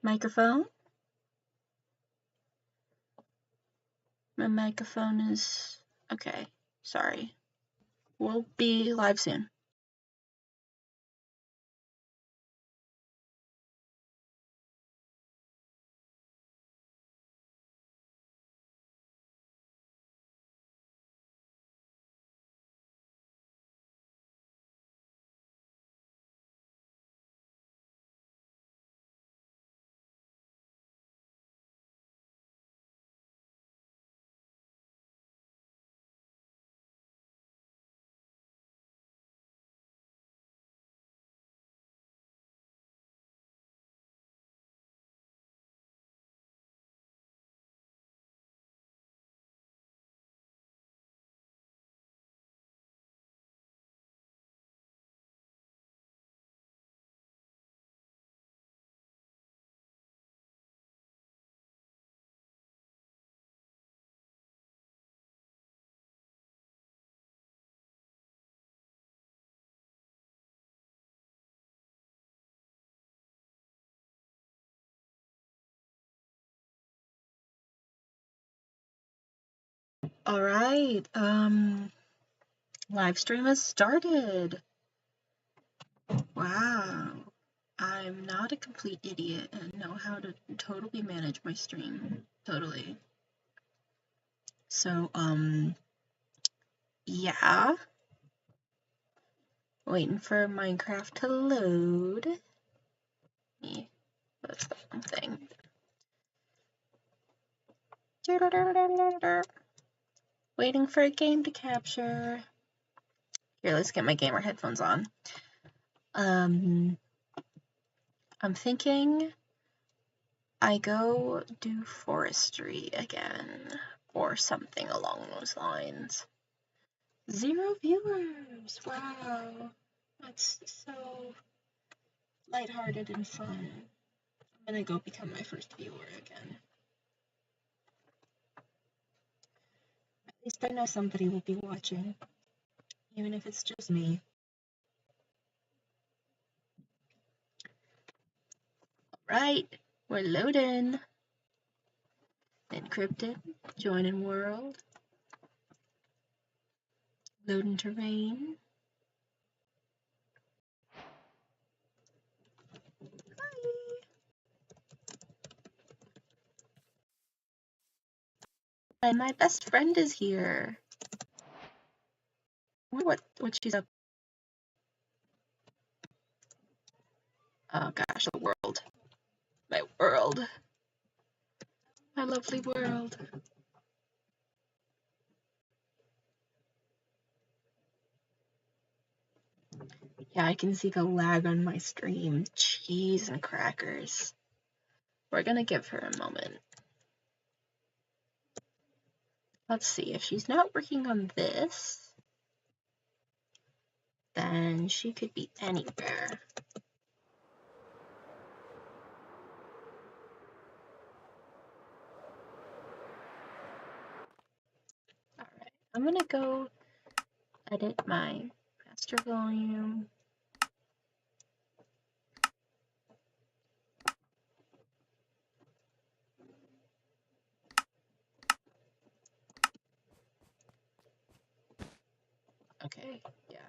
Microphone? My microphone is... okay, sorry. We'll be live soon. Alright, live stream has started. Wow. I'm not a complete idiot and know how to totally manage my stream. Totally. So, yeah. Waiting for Minecraft to load. That's the wrong thing. Waiting for a game to capture. Here, let's get my gamer headphones on. I'm thinking I go do forestry again, or something along those lines. 0 viewers! Wow! That's so lighthearted and fun. I'm gonna go become my first viewer again. At least I know somebody will be watching, even if it's just me. Alright, we're loading. Encrypted, joining world, loading terrain. Hi. And my best friend is here. I wonder what she's up. Oh gosh, the world. My world. My lovely world. Yeah, I can see the lag on my stream. Cheese and crackers. We're gonna give her a moment. Let's see, if she's not working on this, then she could be anywhere. Alright, I'm gonna go edit my master volume. Okay, yeah.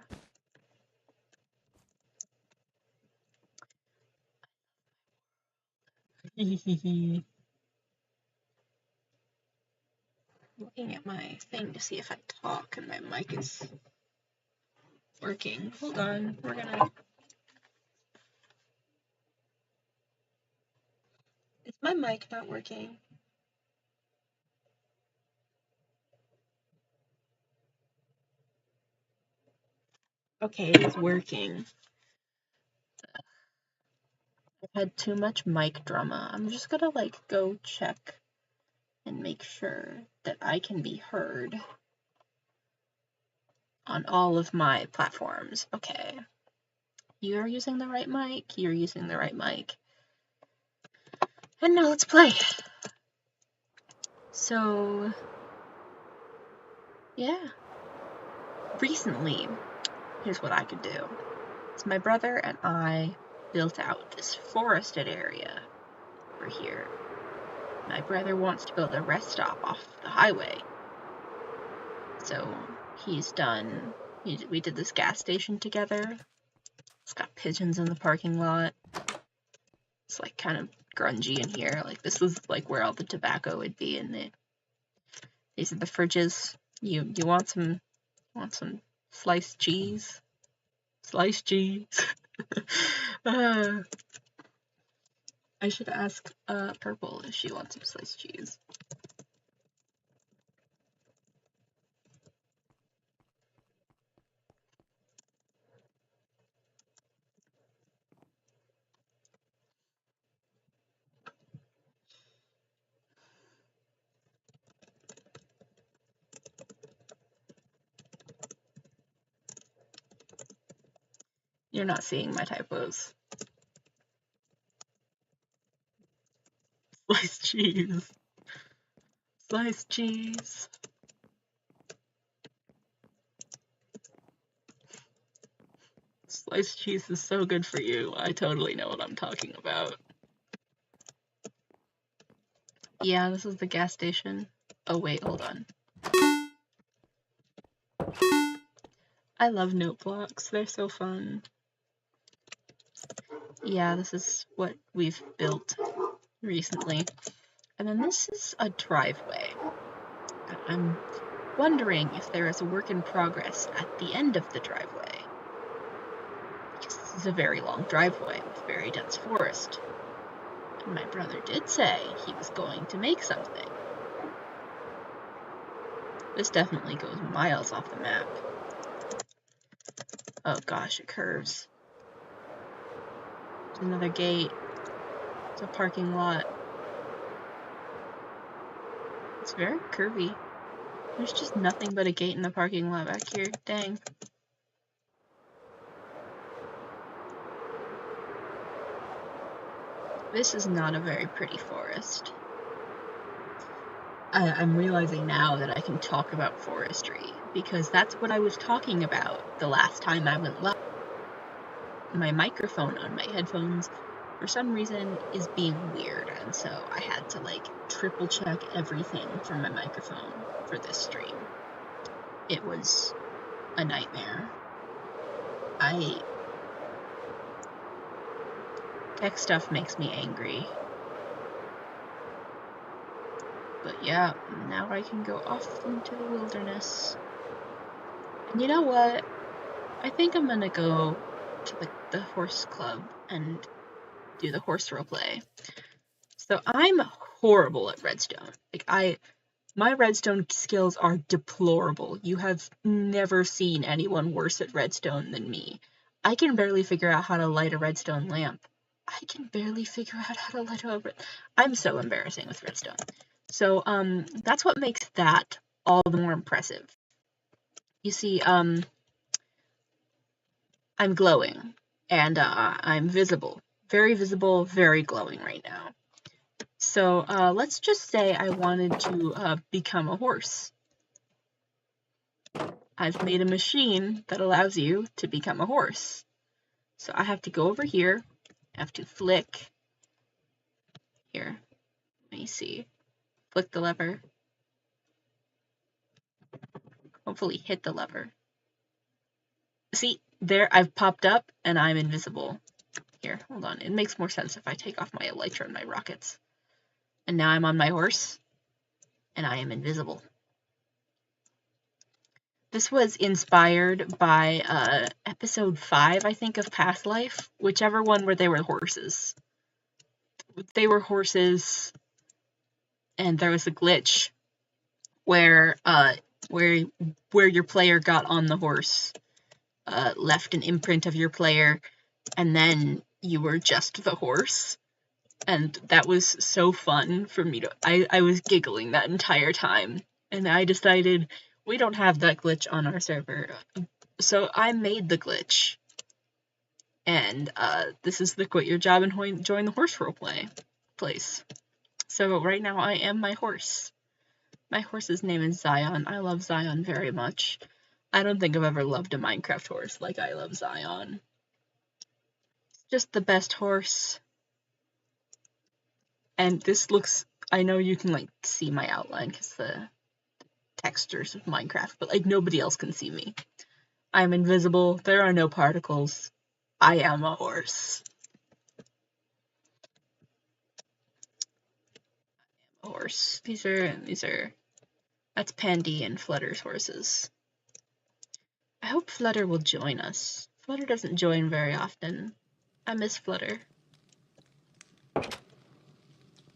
Looking at my thing to see if I talk and my mic is working. Hold on, we're gonna... Is my mic not working? Okay, it is working. I've had too much mic drama. I'm just gonna go check and make sure that I can be heard on all of my platforms. Okay. You're using the right mic, you're using the right mic. And now let's play. So, yeah. Recently, here's what I could do. So my brother and I built out this forested area. over here. My brother wants to build a rest stop off the highway. So he's done, we did this gas station together. It's got pigeons in the parking lot. It's like kind of grungy in here. Like this is like where all the tobacco would be in it. These are the fridges. You want some sliced cheese? Sliced cheese. I should ask Purple if she wants some sliced cheese. You're not seeing my typos. Sliced cheese. Sliced cheese. Sliced cheese is so good for you. I totally know what I'm talking about. Yeah, this is the gas station. Oh wait, hold on. I love note blocks. They're so fun. Yeah, this is what we've built recently. And then this is a driveway. I'm wondering if there is a work in progress at the end of the driveway. Because this is a very long driveway with very dense forest. And my brother did say he was going to make something. This definitely goes miles off the map. Oh gosh, it curves. There's another gate. It's a parking lot. It's very curvy. There's just nothing but a gate in the parking lot back here. Dang. This is not a very pretty forest. I'm realizing now that I can talk about forestry, because that's what I was talking about the last time I went live. My microphone on my headphones, for some reason, is being weird, and so I had to, like, triple check everything from my microphone for this stream. It was a nightmare. Tech stuff makes me angry. But yeah, now I can go off into the wilderness. And you know what? I think I'm gonna go to the horse club and do the horse roleplay. So I'm horrible at redstone. Like my redstone skills are deplorable. You have never seen anyone worse at redstone than me. I can barely figure out how to light a redstone lamp. I can barely figure out how to light a I'm so embarrassing with redstone. So that's what makes that all the more impressive. You see, I'm glowing, and I'm visible. Very visible, very glowing right now. So let's just say I wanted to become a horse. I've made a machine that allows you to become a horse. So I have to go over here, I have to flick, here, let me see, flick the lever, hopefully hit the lever. See, there I've popped up and I'm invisible. Here, hold on, it makes more sense if I take off my elytra and my rockets. And now I'm on my horse, and I am invisible. This was inspired by episode 5, I think, of Past Life, whichever one where they were horses. They were horses, and there was a glitch where your player got on the horse, left an imprint of your player, and then you were just the horse. And that was so fun for me to... I was giggling that entire time, and I decided we don't have that glitch on our server. So I made the glitch. And this is the quit your job and join the horse roleplay place. So right now I am my horse. My horse's name is Zion. I love Zion very much. I don't think I've ever loved a Minecraft horse like I love Zion. It's just the best horse. And this looks, I know you can like see my outline because the textures of Minecraft, but like nobody else can see me. I'm invisible, there are no particles. I am a horse. Horse. These are, that's Pandy and Flutter's horses. I hope Flutter will join us. Flutter doesn't join very often. I miss Flutter.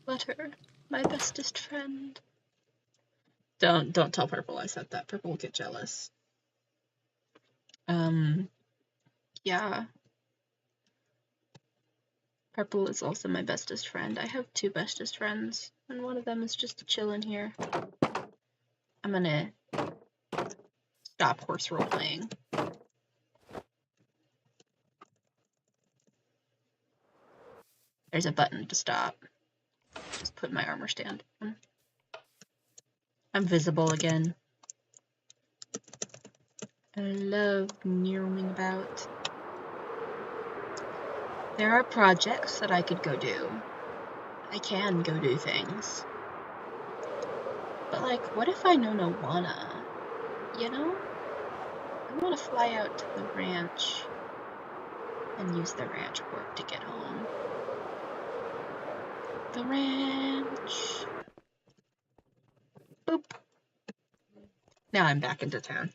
Flutter, my bestest friend. Don't tell Purple I said that. Purple will get jealous. Yeah. Purple is also my bestest friend. I have 2 bestest friends, and one of them is just chilling here. I'm gonna stop horse role playing. There's a button to stop. Just put my armor stand on. I'm visible again. I love roaming about. There are projects that I could go do. I can go do things. But like, what if I no wanna? You know? I wanna fly out to the ranch and use the ranch port to get home. The ranch. Boop. Now I'm back into town.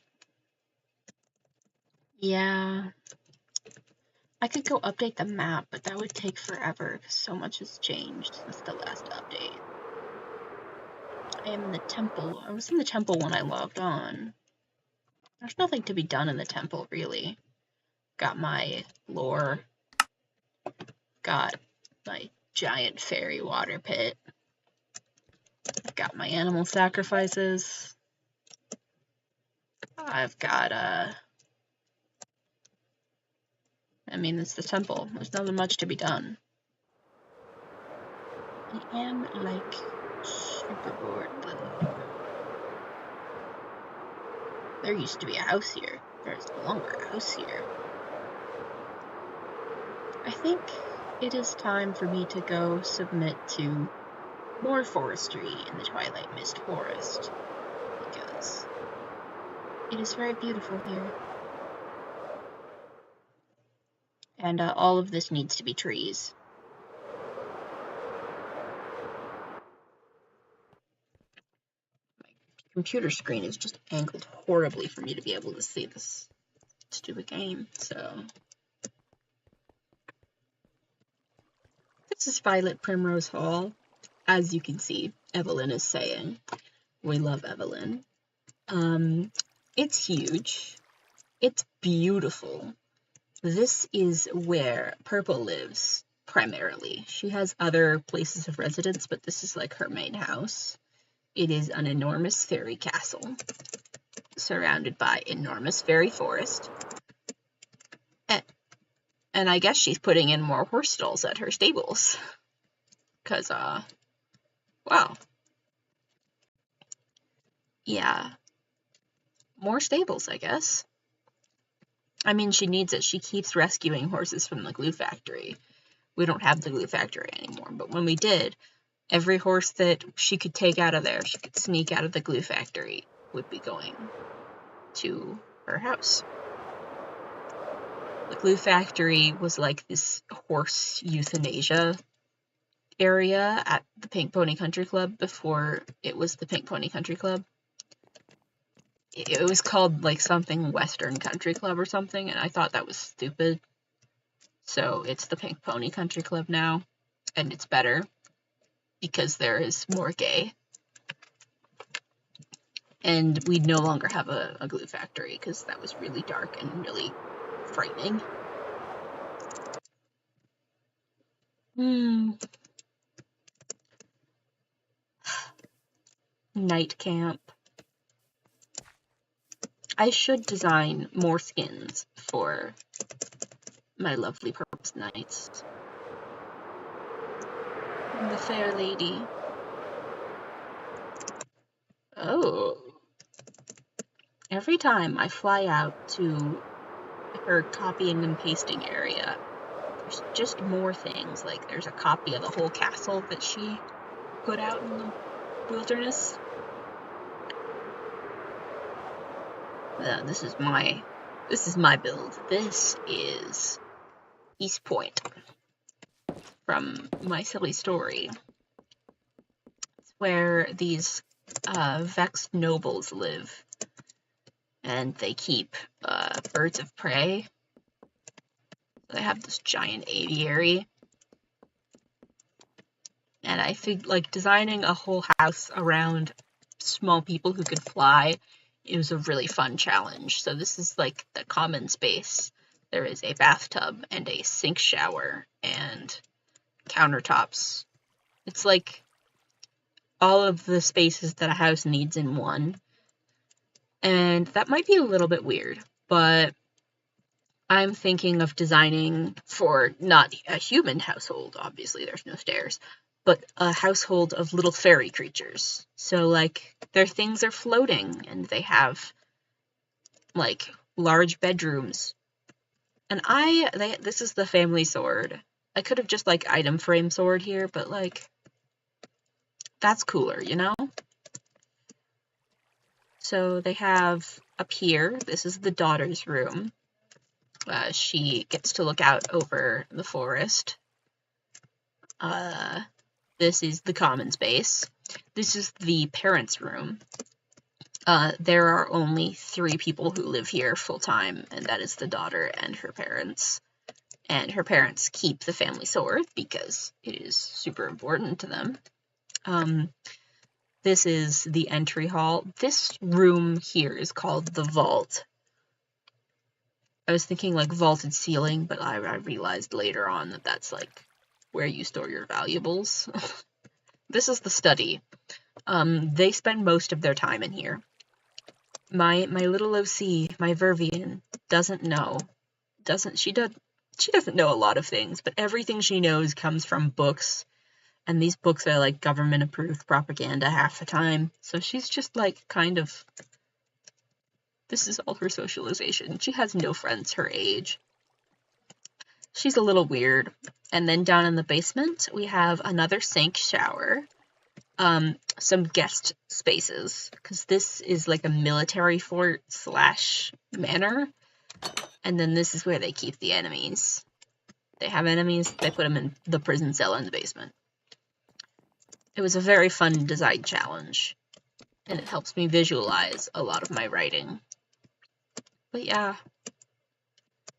Yeah. I could go update the map, but that would take forever because so much has changed since the last update. I am in the temple. I was in the temple when I logged on. There's nothing to be done in the temple, really. Got my lore. Got my giant fairy water pit. Got my animal sacrifices. I've got, I mean, it's the temple. There's nothing much to be done. I am, like, super bored, though. There used to be a house here. There's no longer a house here. I think it is time for me to go submit to more forestry in the Twilight Mist Forest, because it is very beautiful here. And all of this needs to be trees. My computer screen is just angled horribly for me to be able to see this stupid game, so... This is Violet Primrose Hall. As you can see, Evelyn is saying. We love Evelyn. It's huge. It's beautiful. This is where Purple lives, primarily. She has other places of residence, but this is like her main house. It is an enormous fairy castle, surrounded by enormous fairy forest. And I guess she's putting in more horse stalls at her stables. 'Cause, wow. Yeah. More stables, I guess. I mean, she needs it. She keeps rescuing horses from the glue factory. We don't have the glue factory anymore, but when we did, every horse that she could take out of there, she could sneak out of the glue factory, would be going to her house. The glue factory was like this horse euthanasia area at the Pink Pony Country Club before it was the Pink Pony Country Club. It was called like something Western Country Club or something, and I thought that was stupid. So it's the Pink Pony Country Club now, and it's better because there is more gay. And we no longer have a glue factory because that was really dark and really frightening. Night camp. I should design more skins for my lovely purpose knights. The fair lady. Oh. Every time I fly out to her copying and pasting area, there's just more things. Like, there's a copy of the whole castle that she put out in the wilderness. This is my build. This is East Point from My Silly Story. It's where these vexed nobles live, and they keep birds of prey. They have this giant aviary, and I think like designing a whole house around small people who could fly, it was a really fun challenge. So this is like the common space. There is a bathtub and a sink shower and countertops. It's like all of the spaces that a house needs in one. And that might be a little bit weird, but I'm thinking of designing for not a human household, obviously there's no stairs, but a household of little fairy creatures. So, like, their things are floating, and they have, like, large bedrooms. And this is the family sword. I could have just, like, item frame sword here, but, like, that's cooler, you know? So they have up here, this is the daughter's room. She gets to look out over the forest. This is the common space. This is the parents' room. There are only 3 people who live here full-time, and that is the daughter and her parents. And her parents keep the family sword because it is super important to them. This is the entry hall. This room here is called the vault. I was thinking like vaulted ceiling, but I realized later on that that's like where you store your valuables. This is the study. They spend most of their time in here. My little OC, my Vervian, doesn't know. She doesn't know a lot of things, but everything she knows comes from books, and these books are like government-approved propaganda half the time, so she's just like kind of... This is all her socialization. She has no friends her age. She's a little weird. And then down in the basement, we have another sink shower, some guest spaces, because this is like a military fort / manor. And then this is where they keep the enemies. They have enemies, they put them in the prison cell in the basement. It was a very fun design challenge, and it helps me visualize a lot of my writing. But yeah,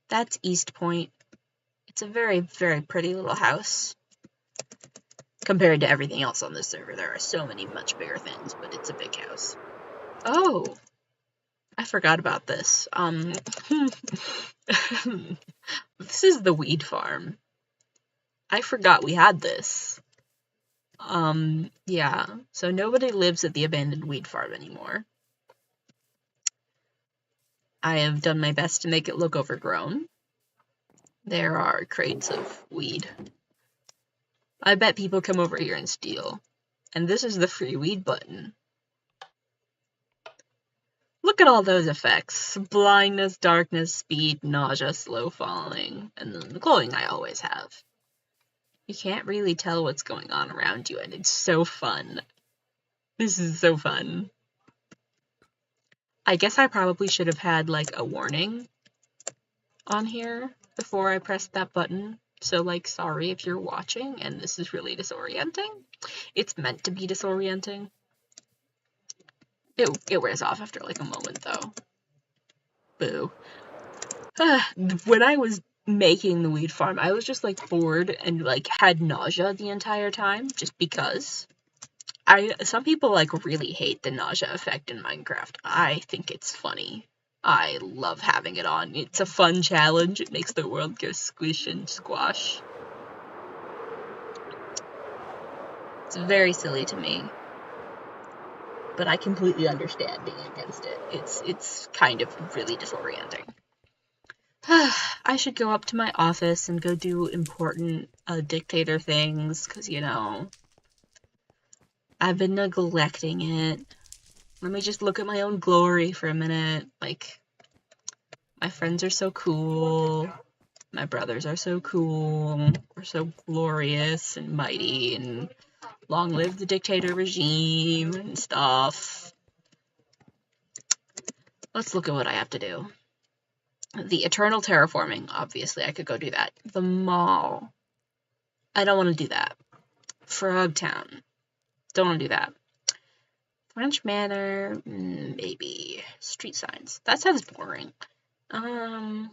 that's East Point. It's a very, very pretty little house. Compared to everything else on this server, there are so many much bigger things, but it's a big house. Oh, I forgot about this. This is the weed farm. I forgot we had this. Yeah, so nobody lives at the abandoned weed farm anymore. I have done my best to make it look overgrown. There are crates of weed. I bet people come over here and steal. And this is the free weed button. Look at all those effects. Blindness, darkness, speed, nausea, slow falling, and then the glowing I always have. You can't really tell what's going on around you, and it's so fun. This is so fun. I guess I probably should have had, like, a warning on here before I pressed that button. So, like, sorry if you're watching and this is really disorienting. It's meant to be disorienting. It wears off after, like, a moment, though. Boo. When I was making the weed farm, I was just, like, bored and, like, had nausea the entire time, just because. Some people, like, really hate the nausea effect in Minecraft. I think it's funny. I love having it on. It's a fun challenge. It makes the world go squish and squash. It's very silly to me. But I completely understand being against it. It's kind of really disorienting. I should go up to my office and go do important dictator things, because, you know, I've been neglecting it. Let me just look at my own glory for a minute. Like, my friends are so cool. My brothers are so cool. We're so glorious and mighty, and long live the dictator regime and stuff. Let's look at what I have to do. The eternal terraforming, obviously, I could go do that. The mall. I don't want to do that. Frogtown. Don't want to do that. French Manor, maybe. Street signs. That sounds boring. Vampire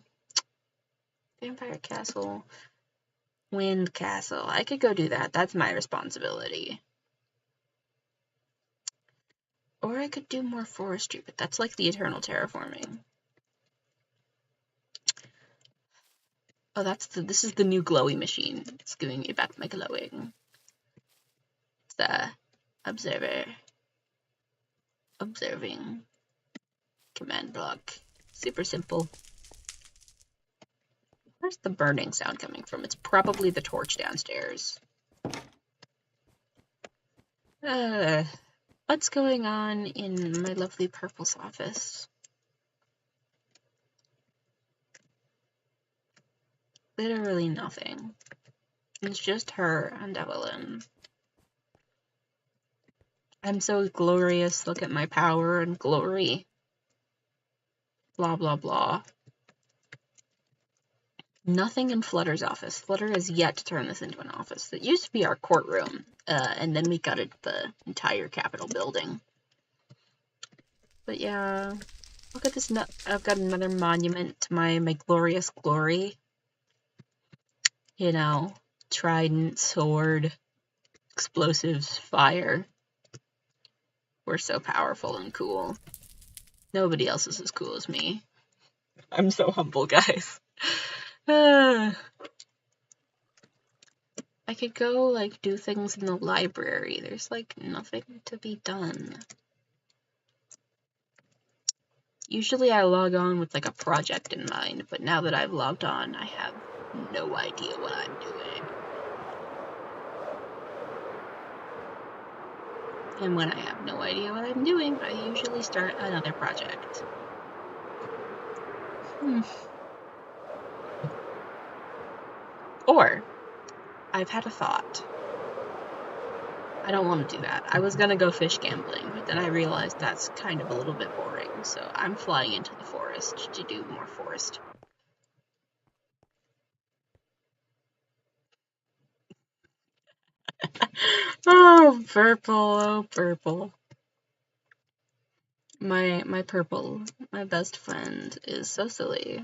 Castle. Wind Castle. I could go do that. That's my responsibility. Or I could do more forestry, but that's like the eternal terraforming. Oh, this is the new glowy machine. It's giving me back my glowing. It's the observer. Observing. Command block. Super simple. Where's the burning sound coming from? It's probably the torch downstairs. What's going on in my lovely Purple's office? Literally nothing. It's just her and Evelyn. I'm so glorious, look at my power and glory. Blah, blah, blah. Nothing in Flutter's office. Flutter has yet to turn this into an office. It used to be our courtroom, and then we gutted the entire Capitol building. But yeah, look at this. I've got another monument to my glorious glory. You know, trident, sword, explosives, fire. We're so powerful and cool. Nobody else is as cool as me. I'm so humble, guys. I could go, like, do things in the library. There's, like, nothing to be done. Usually I log on with, like, a project in mind, but now that I've logged on, I have no idea what I'm doing. And when I have no idea what I'm doing, I usually start another project. Or, I've had a thought. I don't want to do that. I was gonna go fish gambling, but then I realized that's kind of a little bit boring, so I'm flying into the forest to do more forest. Oh, purple, oh, purple. My purple, my best friend, is so silly.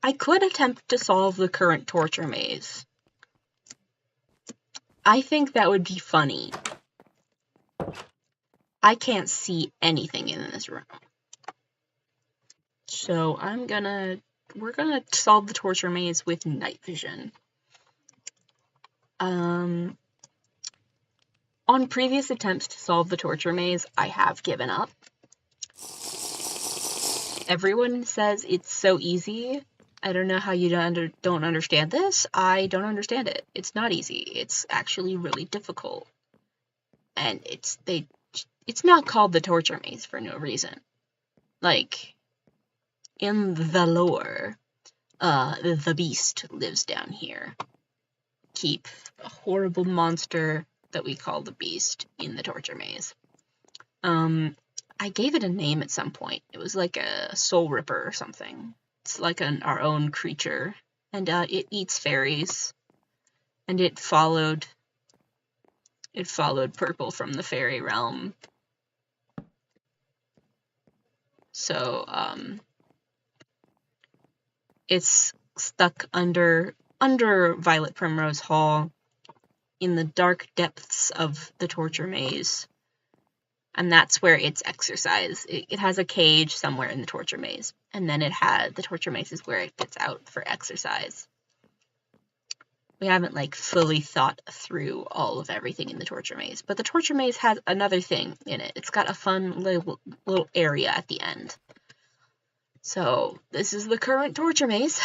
I could attempt to solve the current torture maze. I think that would be funny. I can't see anything in this room. So we're gonna solve the torture maze with night vision. On previous attempts to solve the torture maze, I have given up. Everyone says it's so easy. I don't know how you don't understand this. I don't understand it. It's not easy. It's actually really difficult. And it's not called the torture maze for no reason. Like, in the lore, the beast lives down here. Keep a horrible monster that we call the beast in the torture maze. I gave it a name at some point. It was like a soul ripper or something. It's like our own creature, and it eats fairies, and it followed Purple from the fairy realm. So it's stuck under Violet Primrose Hall in the dark depths of the torture maze. And that's where it's exercised. It has a cage somewhere in the torture maze. And then the torture maze is where it gets out for exercise. We haven't, like, fully thought through all of everything in the torture maze. But the torture maze has another thing in it. It's got a fun little area at the end. So, this is the current torture maze.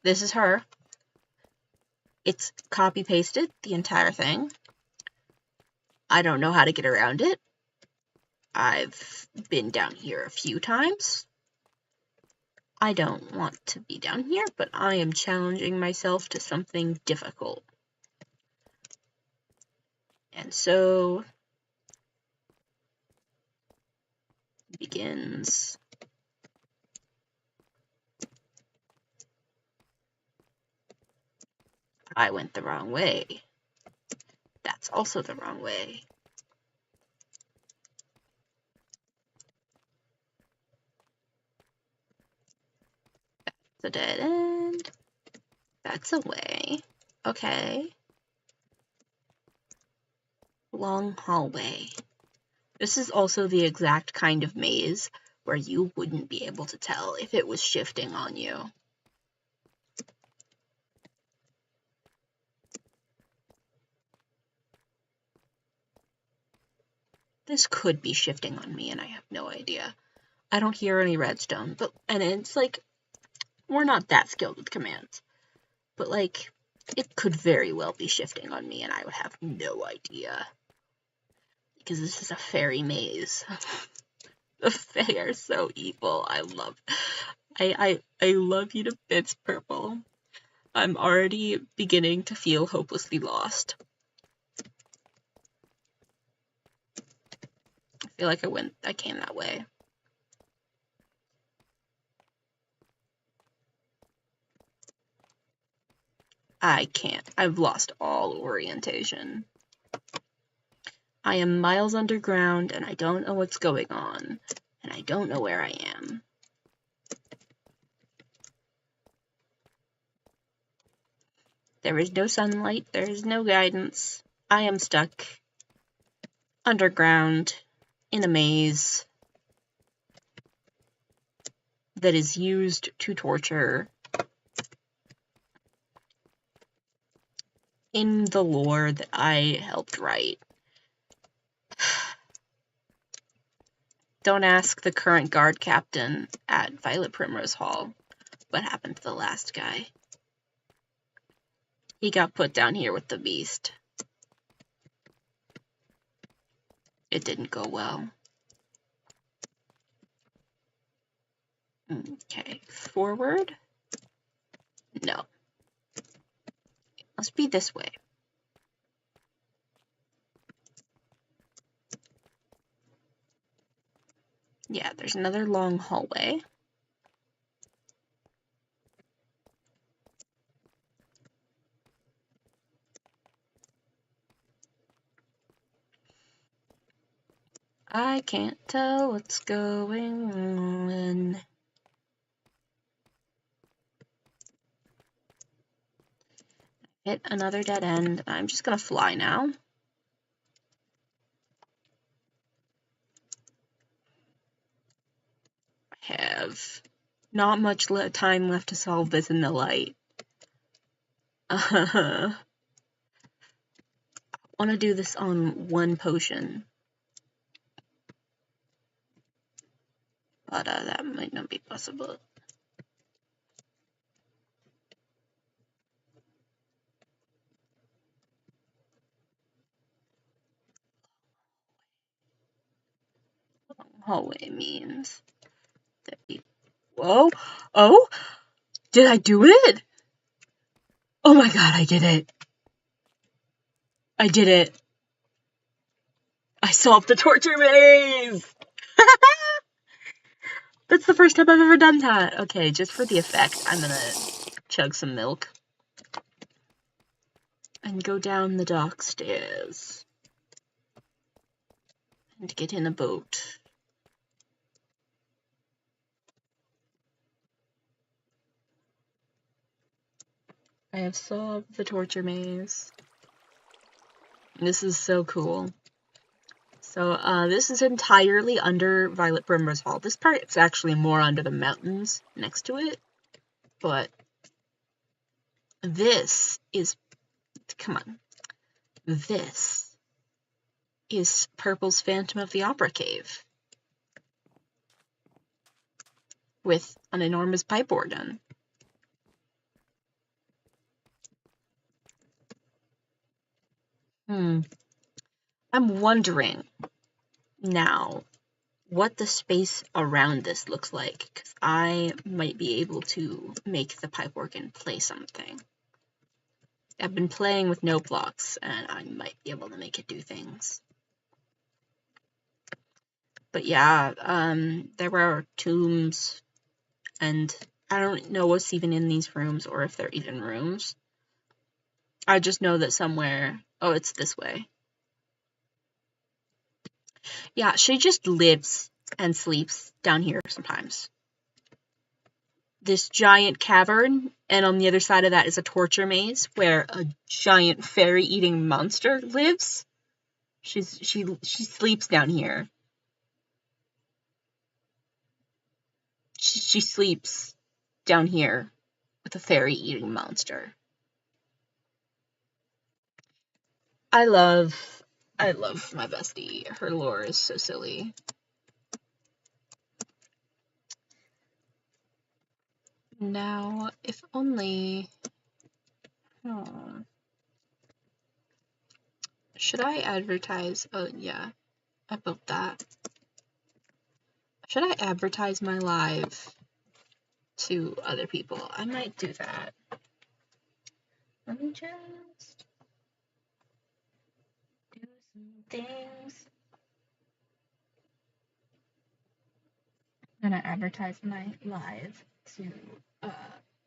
This is her. It's copy-pasted, the entire thing. I don't know how to get around it. I've been down here a few times. I don't want to be down here, but I am challenging myself to something difficult. And so begins. I went the wrong way. That's also the wrong way. That's a dead end. That's a way. Okay. Long hallway. This is also the exact kind of maze where you wouldn't be able to tell if it was shifting on you. This could be shifting on me and I have no idea. I don't hear any redstone, and it's like, we're not that skilled with commands. But like, it could very well be shifting on me and I would have no idea. Because this is a fairy maze. The Fae are so evil. I love you to bits, Purple. I'm already beginning to feel hopelessly lost. I feel like I came that way. I can't. I've lost all orientation. I am miles underground and I don't know what's going on. And I don't know where I am. There is no sunlight. There is no guidance. I am stuck underground in a maze that is used to torture in the lore that I helped write. Don't ask the current guard captain at Violet Primrose Hall what happened to the last guy. He got put down here with the beast. It didn't go well. Okay, forward? No. It must be this way. Yeah, there's another long hallway. I can't tell what's going on. Hit another dead end. I'm just gonna fly now. I have not much time left to solve this in the light. I want to do this on one potion. But that might not be possible. Hallway means that we... Whoa! Oh! Did I do it? Oh my god, I did it! I did it! I solved the torture maze! That's the first time I've ever done that. Okay, just for the effect, I'm gonna chug some milk. And go down the dock stairs. And get in a boat. I have solved the torture maze. This is so cool. So, this is entirely under Violet Primrose Hall. This part is actually more under the mountains next to it. But this is... Come on. This is Purple's Phantom of the Opera Cave. With an enormous pipe organ. I'm wondering now what the space around this looks like, because I might be able to make the pipework and play something. I've been playing with note blocks, and I might be able to make it do things. But yeah, there are tombs, and I don't know what's even in these rooms, or if they're even rooms. I just know that somewhere... Oh, it's this way. Yeah, she just lives and sleeps down here sometimes. This giant cavern, and on the other side of that is a torture maze where a giant fairy-eating monster lives. She sleeps down here. She sleeps down here with a fairy-eating monster. I love my bestie. Her lore is so silly. Now, if only... Should I advertise? Oh, yeah. About that. Should I advertise my live to other people? I might do that. Let me just do some things. I'm gonna advertise my live to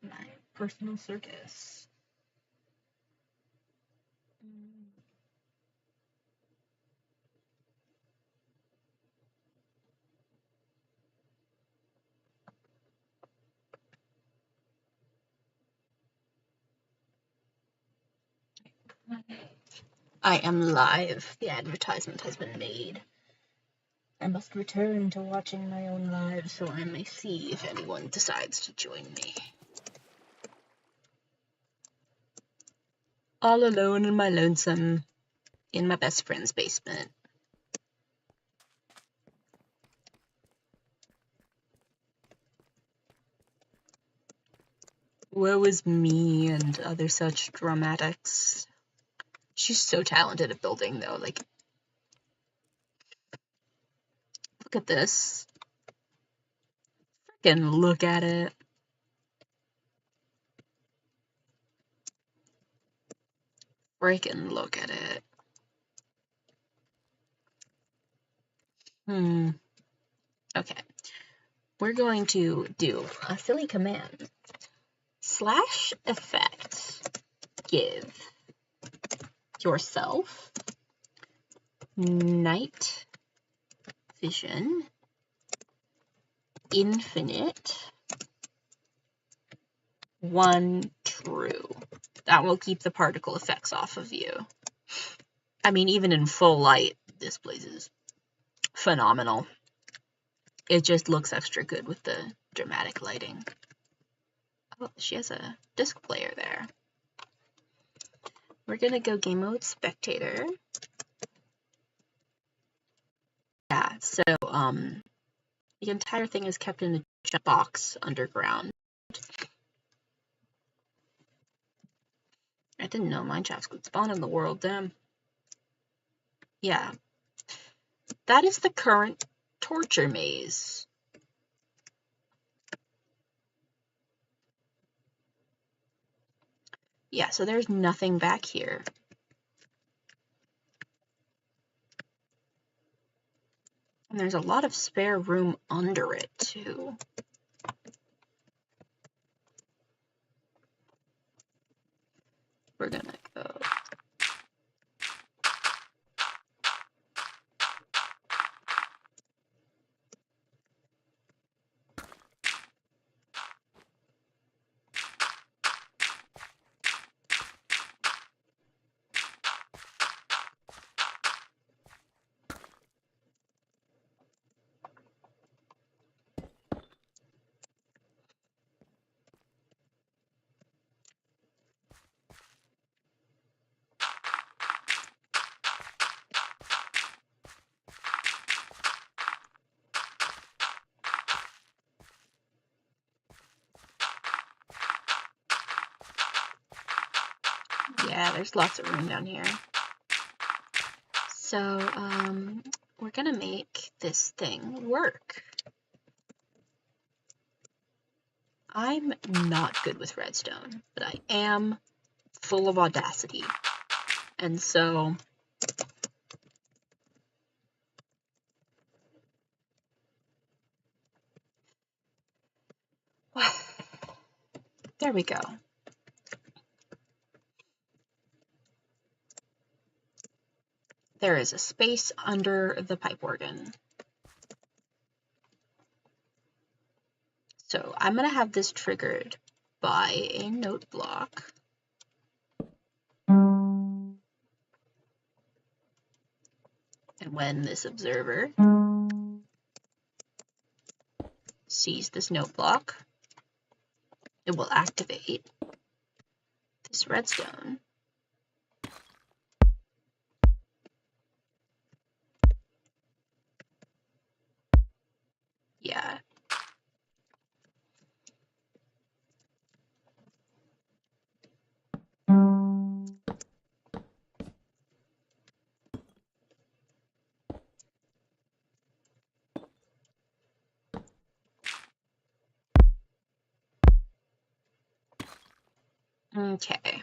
my personal circus. I am live. The advertisement has been made. I must return to watching my own live so I may see if anyone decides to join me. All alone in my lonesome, in my best friend's basement. Woe is me and other such dramatics. She's so talented at building, though. Like, look at this. Frickin' look at it. Frickin' look at it. Okay. We're going to do a silly command. /effect give yourself night vision infinite 1 true. That will keep the particle effects off of you. I mean, even in full light, this place is phenomenal. It just looks extra good with the dramatic lighting. Oh, she has a disc player there. We're gonna go game mode spectator. Yeah, so the entire thing is kept in a box underground. I didn't know mineshaft's could spawn in the world, damn. Yeah. That is the current torture maze. Yeah, so there's nothing back here. And there's a lot of spare room under it, too. We're gonna go... Yeah, there's lots of room down here. So, we're gonna make this thing work. I'm not good with redstone, but I am full of audacity. And so there we go. There is a space under the pipe organ. So I'm going to have this triggered by a note block. And when this observer sees this note block, it will activate this redstone. Yeah. Okay.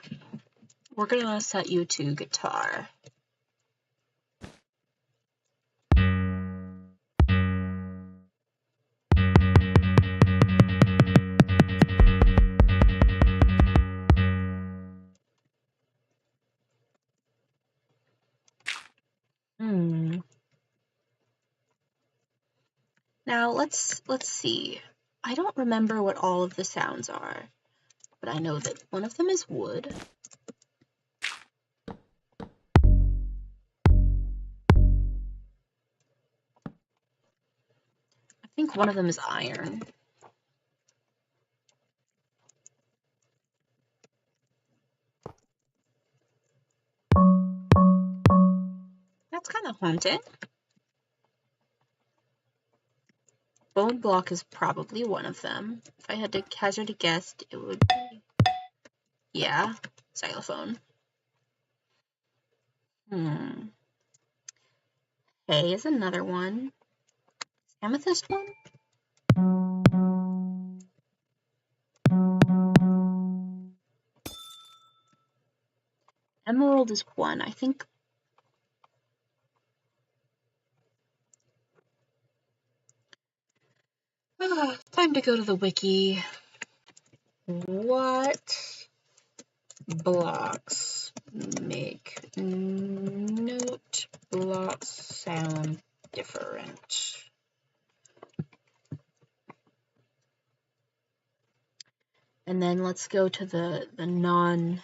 We're going to set you to guitar. Now let's see. I don't remember what all of the sounds are, but I know that one of them is wood. I think one of them is iron. That's kind of haunting. Bone block is probably one of them. If I had to hazard a guess, it would be... Yeah, xylophone. Hay is another one. Amethyst one? Emerald is one. I think... time to go to the wiki. What blocks make note blocks sound different? And then let's go to the non...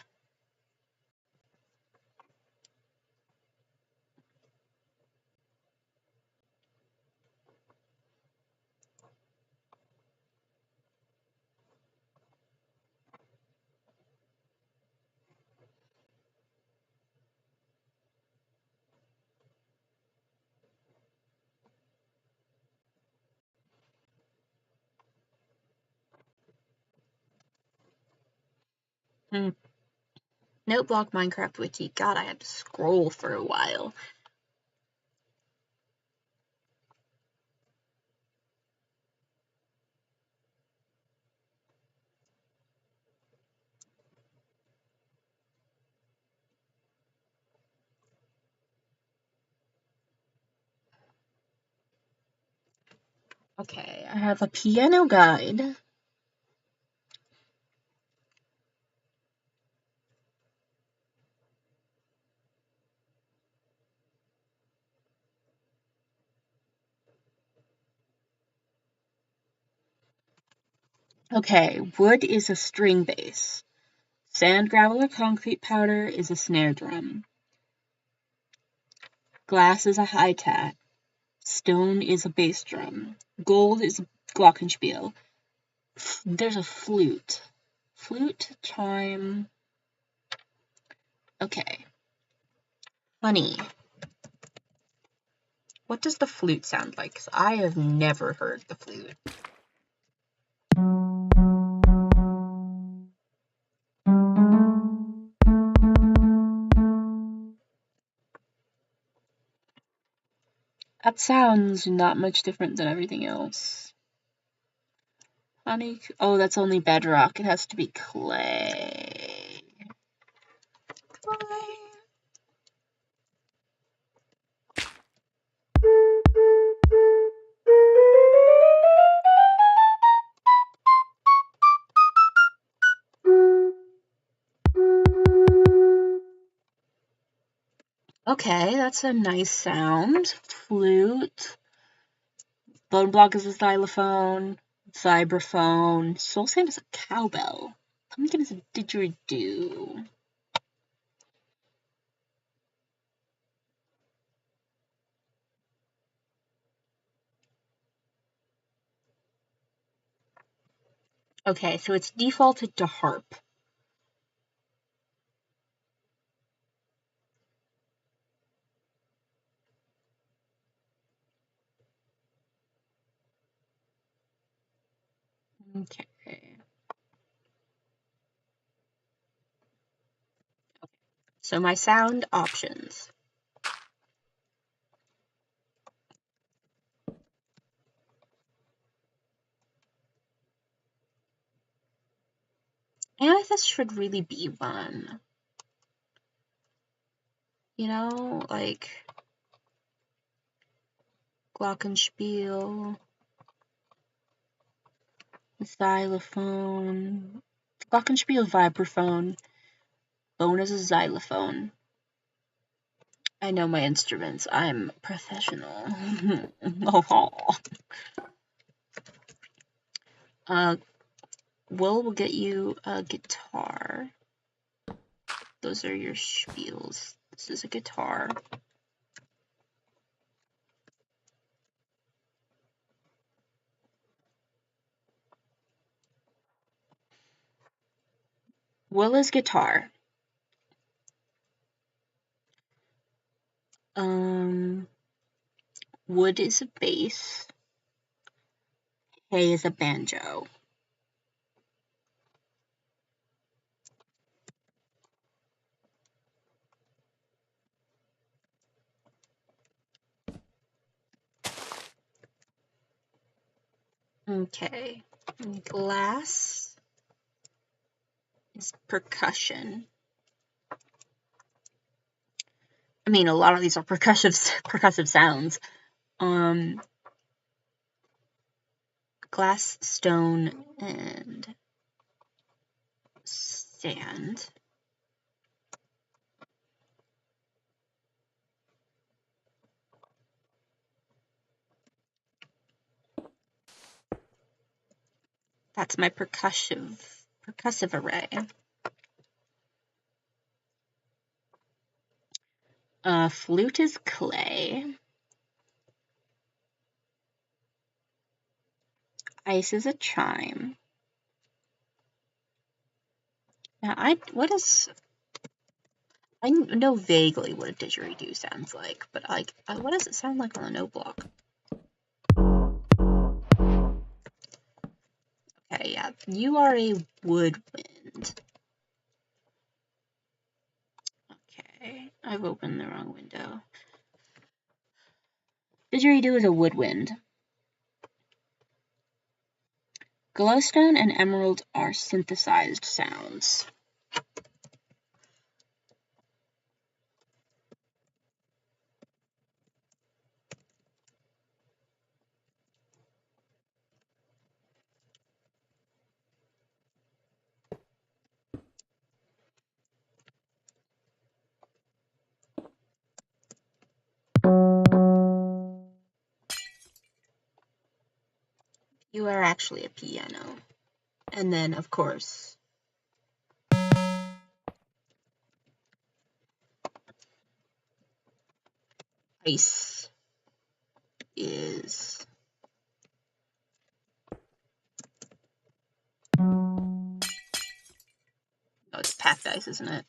Note block Minecraft wiki. God, I had to scroll for a while. Okay, I have a piano guide. Okay, wood is a string bass. Sand, gravel, or concrete powder is a snare drum. Glass is a hi-hat. Stone is a bass drum. Gold is a glockenspiel. There's a flute. Flute, chime. Okay. Honey. What does the flute sound like? 'Cause I have never heard the flute. That sounds not much different than everything else. Honey, oh, that's only bedrock. It has to be clay. Clay. Okay, that's a nice sound. Flute. Bone block is a xylophone. Vibraphone. Soul sand is a cowbell. Pumpkin is a didgeridoo. Okay, so it's defaulted to harp. Okay. So my sound options. Amethyst should really be one. You know, like glockenspiel, xylophone, glockenspiel, vibraphone, bone is a xylophone. I know my instruments. I'm professional. Will get you a guitar. Those are your spiels. This is a guitar. Will is guitar. Wood is a bass. Hay is a banjo. Okay. Glass is percussion. I mean, a lot of these are percussive sounds. Glass, stone, and sand. That's my percussive array. Flute is clay. Ice is a chime. Now, I know vaguely what a didgeridoo sounds like, but like, what does it sound like on a note block? Okay, yeah, you are a woodwind. Okay, I've opened the wrong window. Didgeridoo is a woodwind. Glowstone and emerald are synthesized sounds. You are actually a piano. And then, of course, ice is... Oh, it's packed ice, isn't it?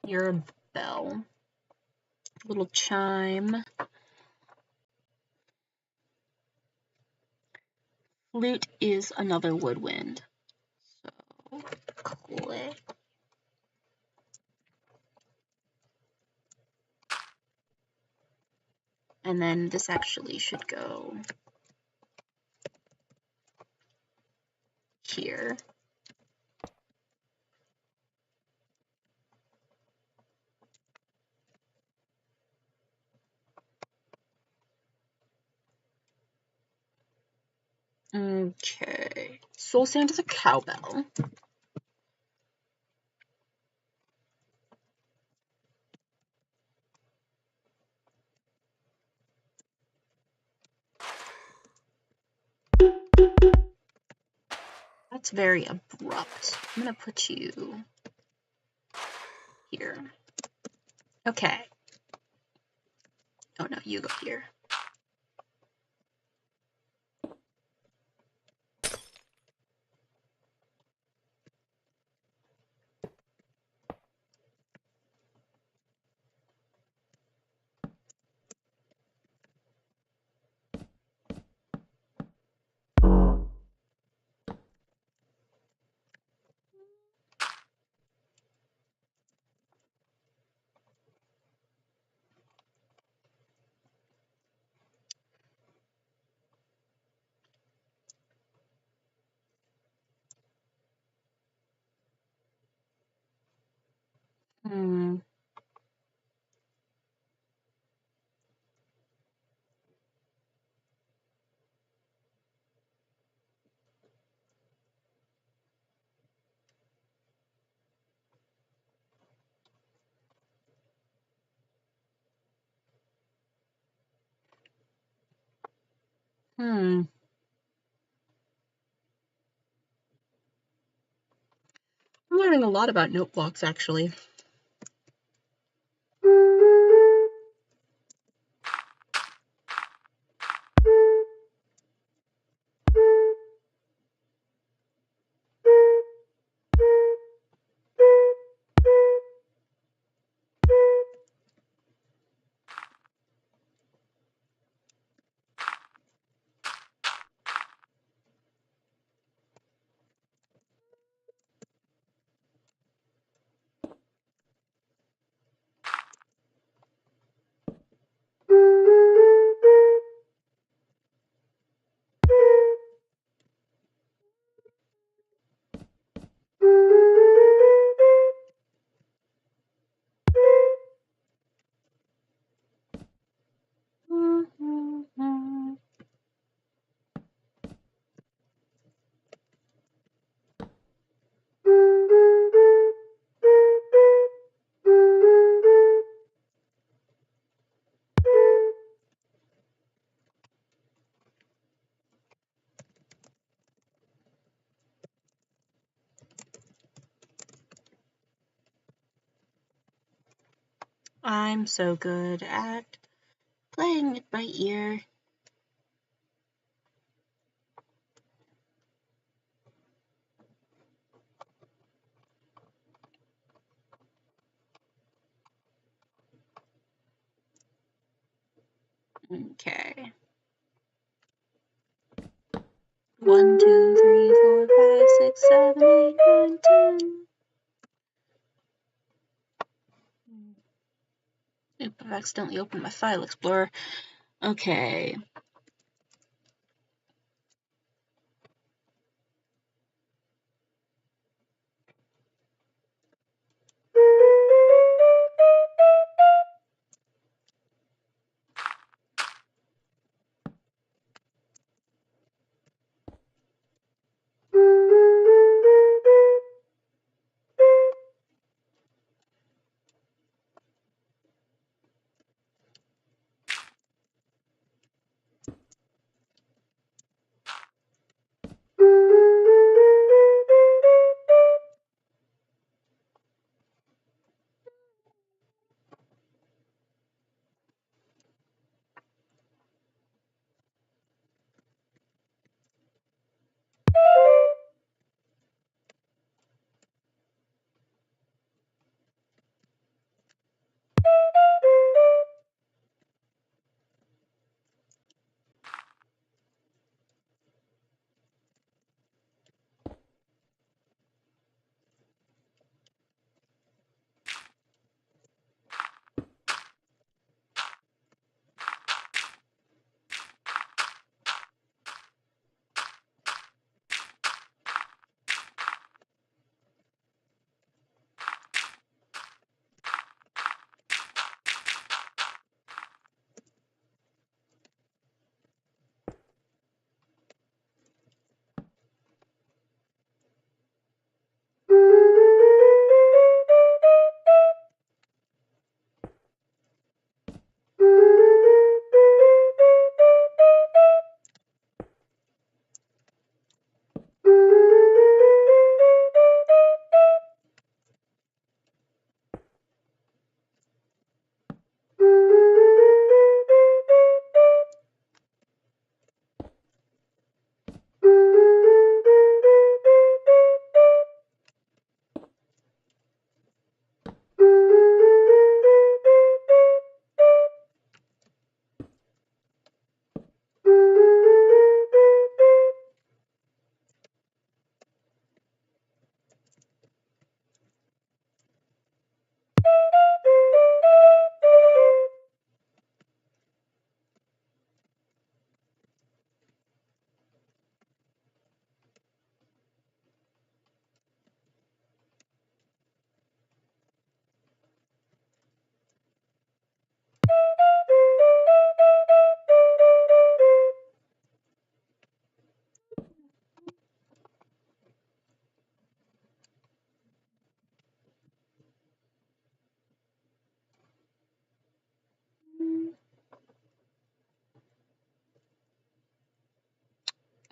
You're a bell. Little chime. Flute is another woodwind. So, click. And then this actually should go here. Okay. Soul Sand is a cowbell. That's very abrupt. I'm gonna put you here. Okay. Oh no, you go here. Hmm. Hmm. I'm learning a lot about note blocks, actually. I'm so good at playing it by ear. Okay. 1, 2, 3, 4, 5, 6, 7, 8, 9, 10. Oop, I've accidentally opened my file explorer. Okay.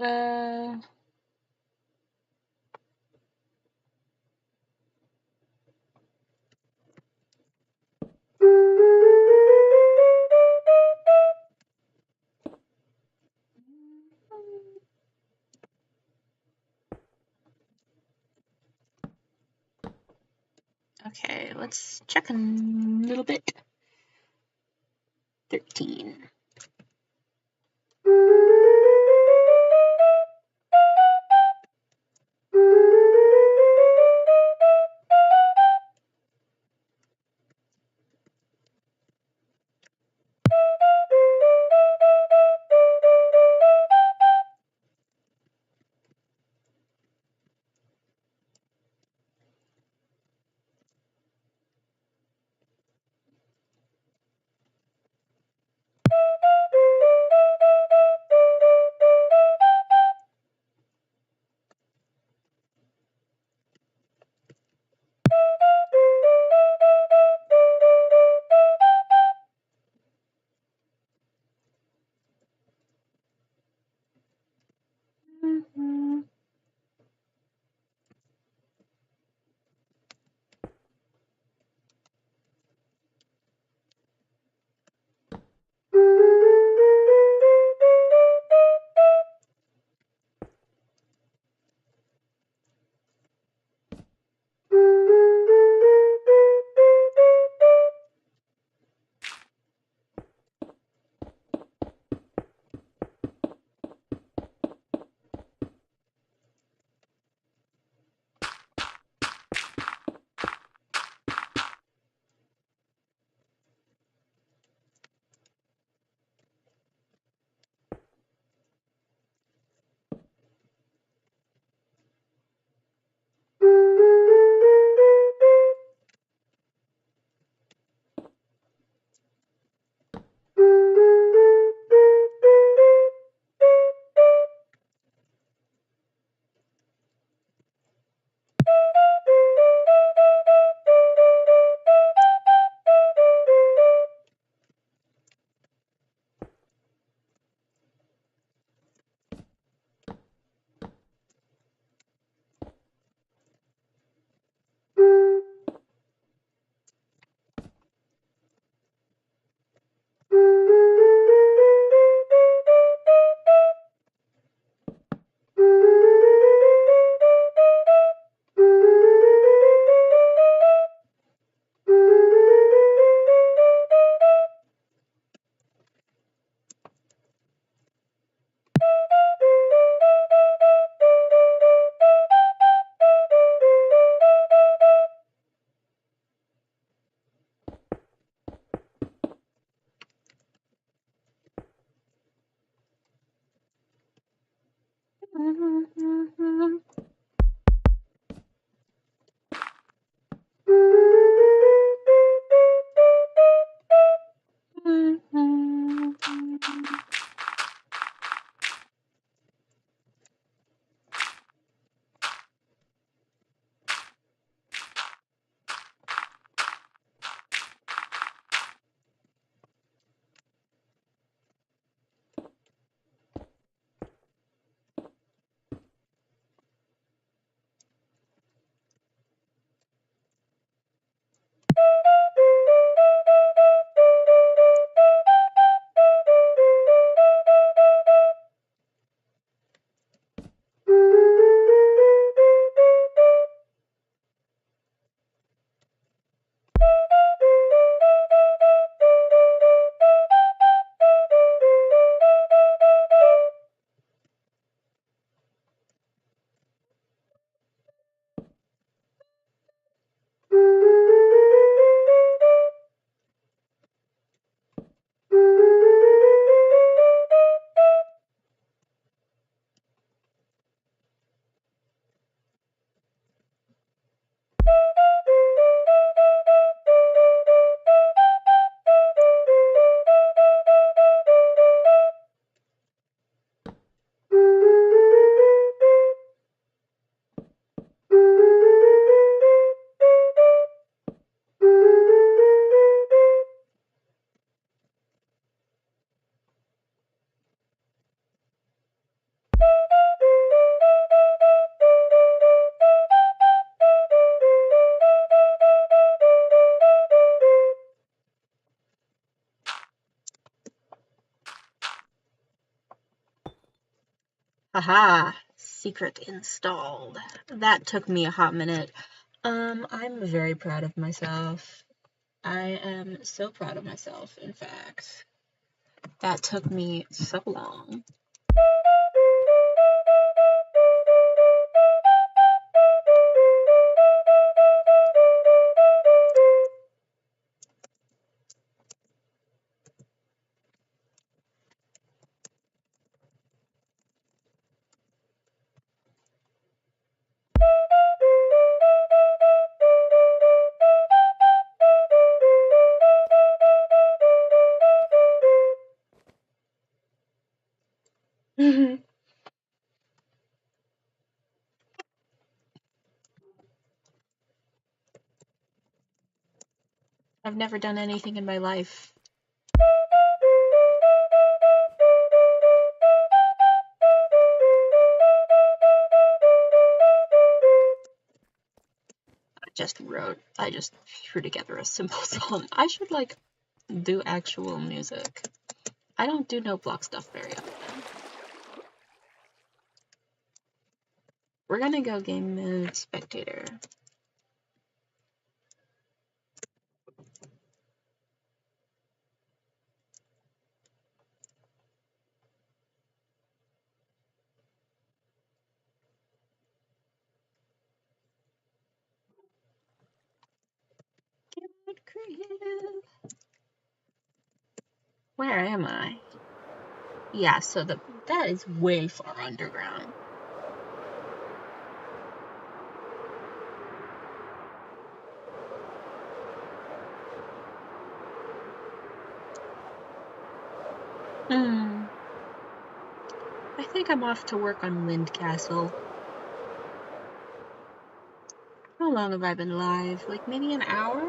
Uh, okay, let's check a little bit. 13. Haha, secret installed. That took me a hot minute. I'm very proud of myself. I am so proud of myself, in fact. That took me so long. I've never done anything in my life. I just threw together a simple song. I should, like, do actual music. I don't do note block stuff very often. We're gonna go game mode spectator. Game mode creative. Where am I? Yeah, so that is way far underground. I think I'm off to work on Wind Castle. How long have I been live? Like maybe an hour?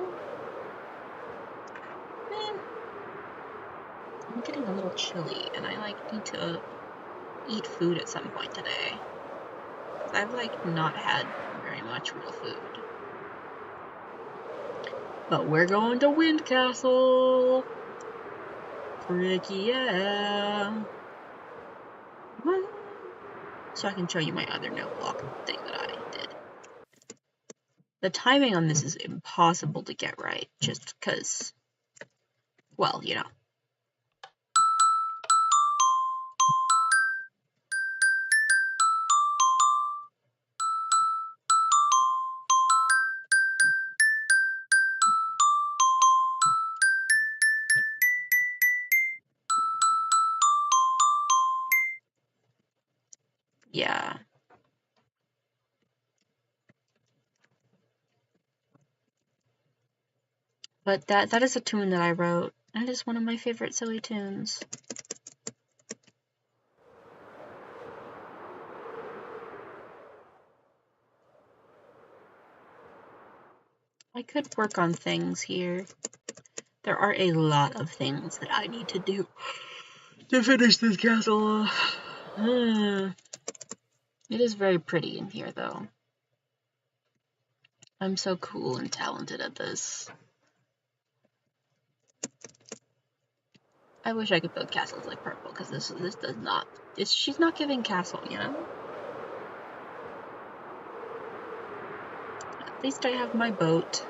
I'm getting a little chilly and I need to eat food at some point today. I've not had very much real food. But we're going to Wind Castle! Frick yeah! So I can show you my other note block thing that I did. The timing on this is impossible to get right, just because, well, you know. Yeah. But that is a tune that I wrote. That is one of my favorite silly tunes. I could work on things here. There are a lot of things that I need to do to finish this castle off. It is very pretty in here, though. I'm so cool and talented at this. I wish I could build castles like Purple, because this does not. She's not giving castle, you know? At least I have my boat.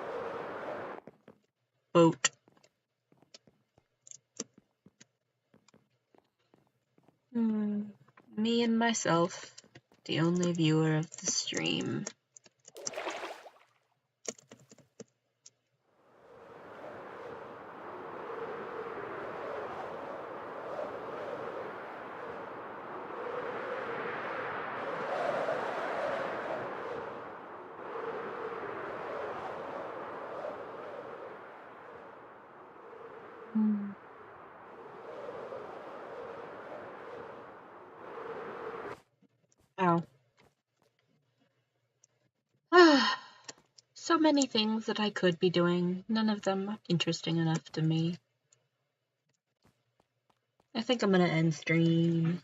Me and myself, the only viewer of the stream. Ow. So many things that I could be doing, none of them interesting enough to me. I think I'm gonna end stream.